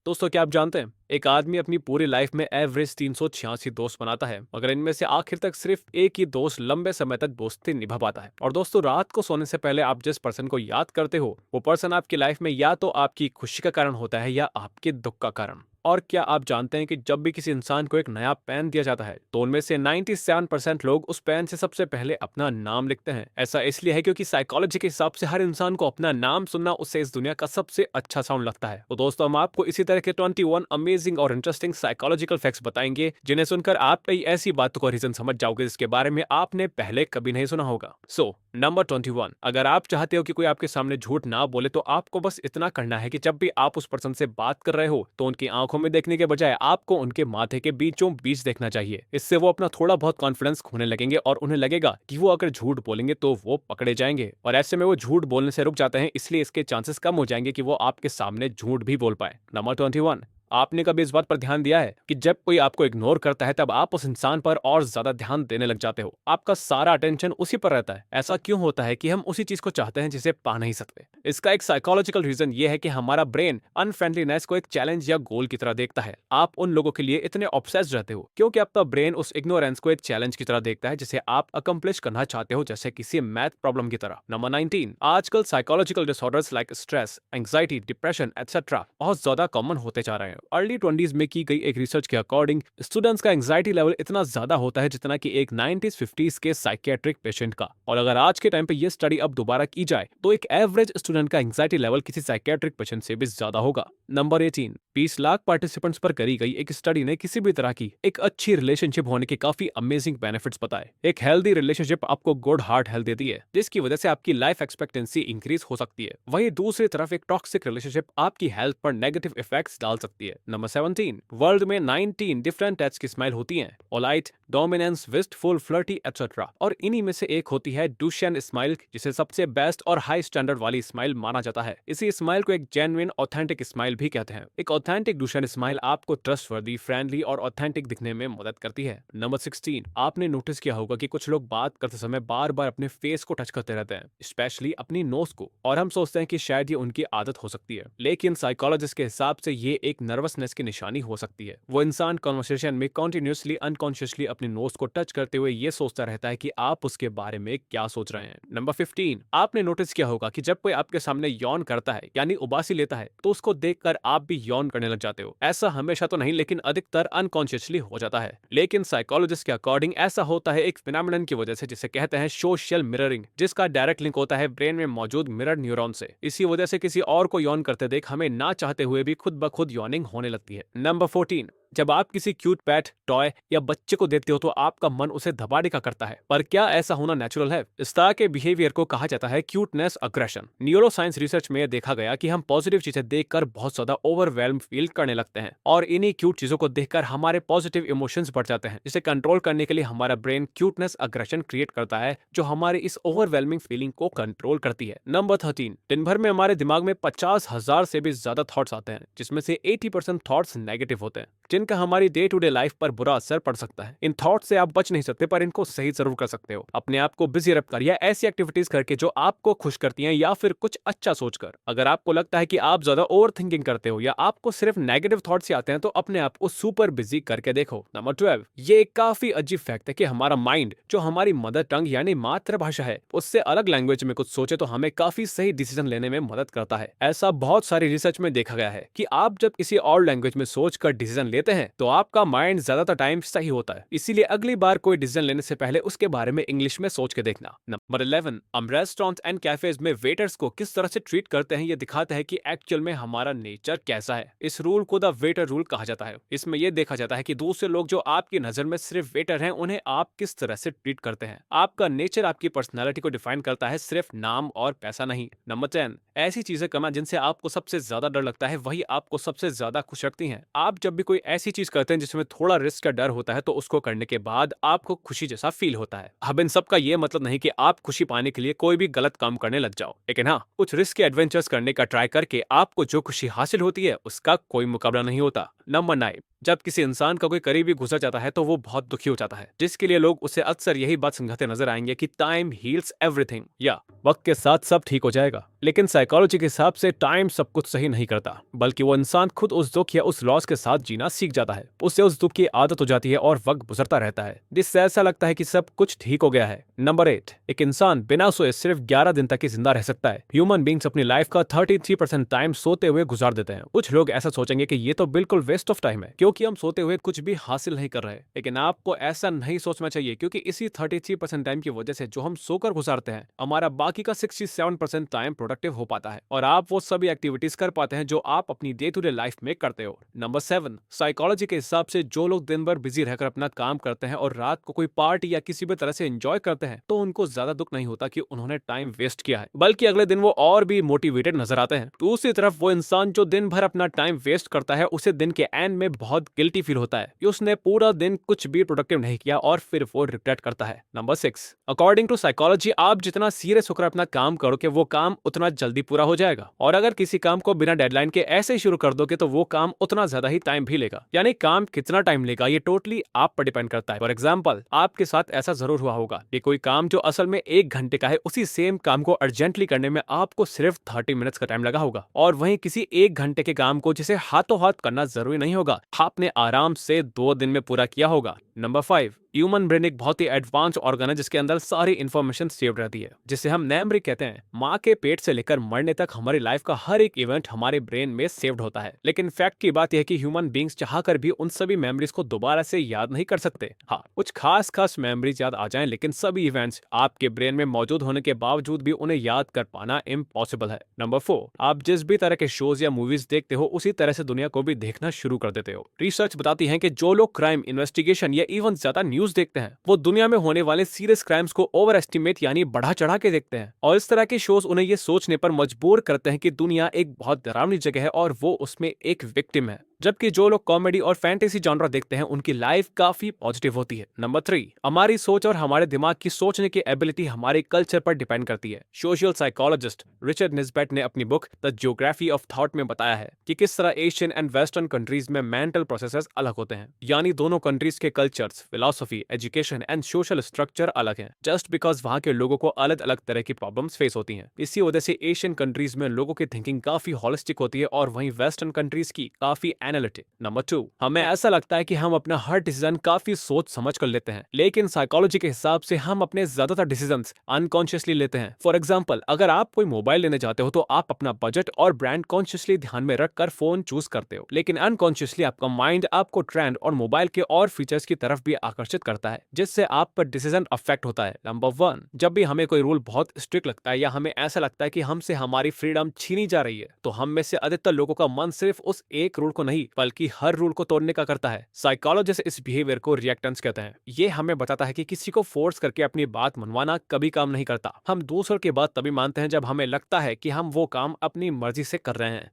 दोस्तों, क्या आप जानते हैं एक आदमी अपनी पूरी लाइफ में एवरेज 386 दोस्त बनाता है, मगर इनमें से आखिर तक सिर्फ एक ही दोस्त लंबे समय तक दोस्ती निभा पाता है। और दोस्तों, रात को सोने से पहले आप जिस पर्सन को याद करते हो वो पर्सन आपकी लाइफ में या तो आपकी खुशी का कारण होता है या आपके दुख का कारण। और क्या आप जानते हैं कि जब भी किसी इंसान को एक नया पेन दिया जाता है तो उनमें से 97% लोग उस पेन से सबसे पहले अपना नाम लिखते हैं। ऐसा इसलिए है क्योंकि साइकोलॉजी के हिसाब से हर इंसान को अपना नाम सुनना उससे इस दुनिया का सबसे अच्छा साउंड लगता है। तो दोस्तों, हम आपको इसी तरह के 21 अमेजिंग और इंटरेस्टिंग साइकोलॉजिकल फैक्ट्स बताएंगे जिन्हें सुनकर आप कई ऐसी बातों का रीजन समझ जाओगे जिसके बारे में आपने पहले कभी नहीं सुना होगा। सो नंबर 21, अगर आप चाहते हो कि कोई आपके सामने झूठ ना बोले तो आपको बस इतना करना है कि जब भी आप उस पर्सन से बात कर रहे हो तो उनकी आंखों में देखने के बजाय आपको उनके माथे के बीचों बीच देखना चाहिए। इससे वो अपना थोड़ा बहुत कॉन्फिडेंस खोने लगेंगे और उन्हें लगेगा कि वो अगर झूठ बोलेंगे तो वो पकड़े जाएंगे, और ऐसे में वो झूठ बोलने से रुक जाते हैं, इसलिए इसके चांसेस कम हो जाएंगे कि वो आपके सामने झूठ भी बोल पाए। नंबर 21, आपने कभी इस बात पर ध्यान दिया है कि जब कोई आपको इग्नोर करता है तब आप उस इंसान पर और ज्यादा ध्यान देने लग जाते हो? आपका सारा अटेंशन उसी पर रहता है। ऐसा क्यों होता है कि हम उसी चीज को चाहते हैं जिसे पा नहीं सकते? इसका एक साइकोलॉजिकल रीजन ये है कि हमारा ब्रेन अनफ्रेंडलीनेस को एक चैलेंज या गोल की तरह देखता है। आप उन लोगों के लिए इतने ऑब्सेस्ड रहते हो क्योंकि आपका ब्रेन उस इग्नोरेंस को एक चैलेंज की तरह देखता है जिसे आप अकम्प्लिश करना चाहते हो, जैसे किसी मैथ प्रॉब्लम की तरह। नंबर 19, आजकल psychological disorders like stress, anxiety, depression etcetera बहुत ज्यादा कॉमन होते जा रहे हैं। अर्ली 20s में की गई एक रिसर्च के अकॉर्डिंग स्टूडेंट्स का एंग्जाइटी लेवल इतना ज्यादा होता है जितना कि एक 90s-50s के साइकियाट्रिक पेशेंट का। और अगर आज के टाइम पे ये स्टडी अब दोबारा की जाए तो एक एवरेज स्टूडेंट का एंग्जाइटी लेवल किसी साइकियाट्रिक पेशेंट से भी ज्यादा होगा। नंबर 18, 20 लाख पार्टिसिपेंट्स पर करी गई एक स्टडी ने किसी भी तरह की एक अच्छी रिलेशनशिप होने के काफी अमेजिंग बेनिफिट्स बताए। एक हेल्दी रिलेशनशिप आपको गुड हार्ट हेल्थ देती है जिसकी वजह से आपकी लाइफ एक्सपेक्टेंसी इंक्रीज हो सकती है। वहीं दूसरी तरफ एक टॉक्सिक रिलेशनशिप आपकी हेल्थ पर नेगेटिव इफेक्ट्स डाल सकती है। नंबर 17, वर्ल्ड में 19 डिफरेंट टाइप्स की स्माइल होती हैं: polite, dominance, wistful, flirty etcetera. और इन्हीं में से एक होती है डुशेन स्माइल, जिसे सबसे बेस्ट और हाई स्टैंडर्ड वाली स्माइल माना जाता है। इसी स्माइल को एक जेन्युइन ऑथेंटिक स्माइल भी कहते हैं। एक ऑथेंटिक डुशेन स्माइल आपको ट्रस्टवर्दी, फ्रेंडली और ऑथेंटिक दिखने में मदद करती है। नंबर 16, आपने नोटिस किया होगा कि कुछ लोग बात करते समय बार बार अपने फेस को टच करते रहते हैं, स्पेशली अपनी नोज को, और हम सोचते हैं कि शायद ये उनकी आदत हो सकती है, लेकिन साइकोलॉजिस्ट के हिसाब से ये एक नर्वसनेस की निशानी हो सकती है। वो इंसान कन्वर्सेशन में कॉन्टिन्यूसली अनकॉन्शियसली अपनी नोज को टच करते हुए ये सोचता रहता है कि आप उसके बारे में क्या सोच रहे हैं। नंबर 15, आपने नोटिस किया होगा कि जब कोई आपके सामने यौन करता है यानी उबासी लेता है तो उसको देखकर आप भी यौन करने लग जाते हो। ऐसा हमेशा तो नहीं, लेकिन अधिकतर अनकॉन्शियसली हो जाता है। लेकिन साइकोलॉजिस्ट के अकॉर्डिंग ऐसा होता है एक फिनोमेनन की वजह से जिसे कहते हैं सोशल मिररिंग, जिसका डायरेक्ट लिंक होता है ब्रेन में मौजूद मिरर न्यूरॉन से। इसी वजह से किसी और को यौन करते देख हमें ना चाहते हुए भी खुद ब खुद यौनिंग होने लगती है। नंबर 14, जब आप किसी क्यूट पेट, टॉय या बच्चे को देते हो तो आपका मन उसे दबाने का करता है, पर क्या ऐसा होना नेचुरल है? इस तरह के बिहेवियर को कहा जाता है cuteness aggression. Neuro science research में देखा गया कि हम पॉजिटिव चीजें देखकर बहुत ज्यादा ओवरवेल्म फील करने लगते हैं, और इन्हीं क्यूट चीजों को देखकर हमारे पॉजिटिव इमोशंस बढ़ जाते हैं, जिसे कंट्रोल करने के लिए हमारा ब्रेन क्यूटनेस अग्रेशन क्रिएट करता है जो हमारी इस ओवरवेलमिंग फीलिंग को कंट्रोल करती है। नंबर 13, दिन भर में हमारे दिमाग में 50,000 से भी ज्यादा थॉट्स आते हैं, जिसमें से 80% थॉट्स नेगेटिव होते हैं, जिनका हमारी डे टू डे लाइफ पर बुरा असर पड़ सकता है। इन थॉट से आप बच नहीं सकते, पर इनको सही जरूर कर सकते हो, अपने आप को बिजी रखकर या ऐसी एक्टिविटीज करके जो आपको खुश करती हैं, या फिर कुछ अच्छा सोचकर। अगर आपको लगता है कि आप ज्यादा ओवर थिंकिंग करते हो या आपको सिर्फ नेगेटिव थॉट्स ही आते हैं तो अपने आप को सुपर बिजी करके देखो। नंबर 12, ये एक काफी अजीब फैक्ट है कि हमारा माइंड, जो हमारी मदर टंग यानी मातृभाषा है, उससे अलग लैंग्वेज में कुछ सोचे तो हमें काफी सही डिसीजन लेने में मदद करता है। ऐसा बहुत सारी रिसर्च में देखा गया है कि आप जब किसी और लैंग्वेज में सोचकर डिसीजन लेते हैं तो आपका माइंड ज्यादातर टाइम सही होता है। इसीलिए अगली बार कोई डिसीजन लेने से पहले उसके बारे में इंग्लिश में सोच के देखना। नंबर 11, हम रेस्टोरेंट एंड कैफेज में वेटर्स को किस तरह से ट्रीट करते हैं ये दिखाता है कि एक्चुअल में हमारा नेचर कैसा है। इस रूल को द वेटर रूल कहा जाता है। इसमें यह देखा जाता है कि दूसरे लोग जो आपकी नजर में सिर्फ वेटर हैं, उन्हें आप किस तरह से ट्रीट करते हैं। आपका नेचर आपकी पर्सनैलिटी को डिफाइन करता है, सिर्फ नाम और पैसा नहीं। नंबर 10, ऐसी चीजें करना जिनसे आपको सबसे ज्यादा डर लगता है वही आपको सबसे ज्यादा खुश रखती हैं। आप जब भी कोई ऐसी चीज करते हैं जिसमें थोड़ा रिस्क का डर होता है तो उसको करने के बाद आपको खुशी जैसा फील होता है। अब इन सब का ये मतलब नहीं कि आप खुशी पाने के लिए कोई भी गलत काम करने लग जाओ, लेकिन हाँ, कुछ रिस्क के एडवेंचर्स करने का ट्राई करके आपको जो खुशी हासिल होती है उसका कोई मुकाबला नहीं होता। नंबर 9, जब किसी इंसान का कोई करीबी गुजर जाता है तो वो बहुत दुखी हो जाता है, जिसके लिए लोग उसे अक्सर यही बात समझाते नजर आएंगे कि टाइम हील्स एवरीथिंग, या वक्त के साथ सब ठीक हो जाएगा। लेकिन साइकोलॉजी के हिसाब से टाइम सब कुछ सही नहीं करता, बल्कि वो इंसान खुद उस दुख या उस लॉस के साथ जीना सीख जाता है। उसे उस दुख की आदत हो जाती है और वक्त गुजरता रहता है, जिससे ऐसा लगता है कि सब कुछ ठीक हो गया है। नंबर 8, एक इंसान बिना सोए सिर्फ 11 दिन तक ही जिंदा रह सकता है। ह्यूमन बींग्स अपनी लाइफ का 33% टाइम सोते हुए गुजार देते हैं। कुछ लोग ऐसा सोचेंगे कि ये तो बिल्कुल वेस्ट ऑफ टाइम है, क्योंकि हम सोते हुए कुछ भी हासिल नहीं कर रहे। लेकिन आपको ऐसा नहीं सोचना चाहिए, क्योंकि इसी 33% टाइम की वजह से जो हम सोकर गुजारते हैं, हमारा बाकी का 67% टाइम प्रोडक्टिव हो पाता है और आप वो सभी एक्टिविटीज कर पाते हैं जो आप अपनी डे टू डे लाइफ में करते हो। नंबर 7, साइकोलॉजी के हिसाब से जो लोग दिन भर बिजी रहकर अपना काम करते हैं और रात को कोई पार्टी या किसी भी तरह से एंजॉय करते हैं, तो उनको ज्यादा दुख नहीं होता कि उन्होंने टाइम वेस्ट किया है, बल्कि अगले दिन वो और भी मोटिवेटेड नजर आते हैं। दूसरी तरफ वो इंसान जो दिन भर अपना टाइम वेस्ट करता है, उसे दिन के एंड में बहुत गिल्टी फील होता है कि उसने पूरा दिन कुछ भी प्रोडक्टिव नहीं किया और फिर वो रिग्रेट करता है। नंबर 6, अकॉर्डिंग टू साइकोलॉजी, आप जितना सीरियस होकर अपना काम करोगे वो काम उतना जल्दी पूरा हो जाएगा, और अगर किसी काम को बिना डेडलाइन के ऐसे ही शुरू कर दोगे तो वो काम उतना ज्यादा ही टाइम भी लेगा। यानी काम कितना टाइम लेगा ये टोटली आप पर डिपेंड करता है। फॉर एग्जाम्पल, आपके साथ ऐसा जरूर हुआ होगा कि कोई काम जो असल में 1 घंटे का है, उसी सेम काम को अर्जेंटली करने में आपको सिर्फ 30 मिनट्स का टाइम लगा होगा, और वहीं किसी 1 घंटे के काम को जिसे हाथों हाथ करना जरूरी नहीं होगा, आपने आराम से 2 दिन में पूरा किया होगा। नंबर 5, ह्यूमन ब्रेन एक बहुत ही एडवांस ऑर्गन है जिसके अंदर सारी इंफॉर्मेशन सेव रहती है, जिसे हम मेमोरी कहते हैं। माँ के पेट से लेकर मरने तक हमारी लाइफ का हर एक इवेंट हमारे ब्रेन में सेव्ड होता है। लेकिन फैक्ट की बात यह है कि ह्यूमन बींग्स चाहकर भी उन सभी मेमोरीज को दोबारा से याद नहीं कर सकते। हाँ, कुछ खास मेमोरीज याद आ जाएं, लेकिन सभी इवेंट्स आपके ब्रेन में मौजूद होने के बावजूद भी उन्हें याद कर पाना इम्पॉसिबल है। नंबर 4, आप जिस भी तरह के शोज या मूवीज देखते हो, उसी तरह से दुनिया को भी देखना शुरू कर देते हो। रिसर्च बताती है कि जो लोग क्राइम इन्वेस्टिगेशन या इवन ज्यादा न्यूज देखते हैं, वो दुनिया में होने वाले सीरियस क्राइम्स को ओवर एस्टिमेट यानी बढ़ा चढ़ा के देखते हैं, और इस तरह के शोज उन्हें ये सोचने पर मजबूर करते हैं कि दुनिया एक बहुत डरावनी जगह है और वो उसमें एक विक्टिम है। जबकि जो लोग कॉमेडी और फैंटेसी जॉनरा देखते हैं, उनकी लाइफ काफी पॉजिटिव होती है। नंबर 3, हमारी सोच और हमारे दिमाग की सोचने की एबिलिटी हमारे कल्चर पर डिपेंड करती है। सोशल साइकोलॉजिस्ट रिचर्ड निस्बेट ने अपनी book the geography of thought में बताया है कि किस तरह एशियन एंड वेस्टर्न कंट्रीज में मेंटल प्रोसेसेस अलग होते हैं, यानी दोनों कंट्रीज के cultures, philosophy, education and social structure अलग हैं, जस्ट बिकॉज वहाँ के लोगों को अलग अलग तरह की प्रॉब्लम्स फेस होती हैं। इसी वजह से एशियन कंट्रीज में लोगों की थिंकिंग काफी हॉलिस्टिक होती है और वहीं वेस्टर्न कंट्रीज की काफी एनालिटिक। नंबर 2, हमें ऐसा लगता है कि हम अपना हर डिसीजन काफी सोच समझ कर लेते हैं, लेकिन साइकोलॉजी के हिसाब से हम अपने ज्यादातर डिसीजंस अनकॉन्शियसली लेते हैं। फॉर एग्जांपल, अगर आप कोई मोबाइल लेने जाते हो तो आप अपना बजट और ब्रांड कॉन्शियसली ध्यान में रखकर फोन चूज करते हो, लेकिन अनकॉन्शियसली आपका माइंड आपको ट्रेंड और मोबाइल के और फीचर्स की तरफ भी आकर्षित करता है, जिससे आप पर डिसीजन अफेक्ट होता है। नंबर 1, जब भी हमें कोई रूल बहुत स्ट्रिक्ट लगता है या हमें ऐसा लगता है कि हमसे हमारी फ्रीडम छीनी जा रही है, तो हम में से अधिकतर लोगों का मन सिर्फ उस एक रूल को नहीं बल्कि हर रूल को तोड़ने का करता है। साइकोलॉजिस्ट इस बिहेवियर को रिएक्टेंस कहते हैं। ये हमें बताता है कि किसी को फोर्स करके अपनी बात मनवाना कभी काम नहीं करता। हम दूसरों की बात तभी मानते हैं जब हमें लगता है कि हम वो काम अपनी मर्जी से कर रहे हैं।